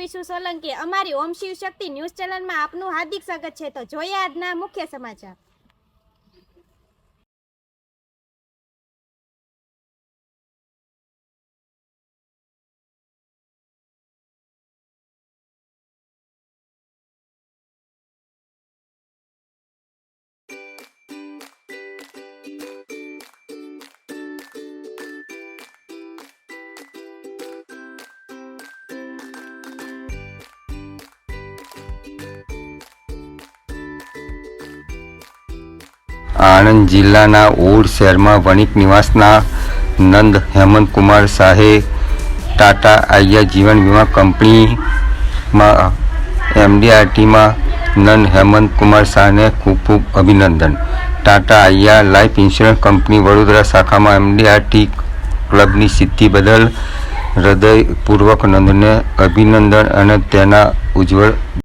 વિશુ સોલંકી અમારી ઓમ શિવ શક્તિ ન્યૂઝ ચેનલમાં આપનું હાર્દિક સ્વાગત છે। તો જોઈએ આજના મુખ્ય સમાચાર। આણંદ જિલ્લાના ઓડ શહેરમાં વણિક નિવાસના નંદ હેમંત કુમાર શાહે ટાટા આઈયા જીવન વીમા કંપનીમાં MDRTમાં નંદ હેમંત કુમાર શાહને ખૂબ ખૂબ અભિનંદન। Tata AIA life insurance company Vadodara શાખામાં MDRT ક્લબની સિદ્ધિ બદલ હૃદયપૂર્વક નંદને અભિનંદન અને તેના ઉજ્જવળ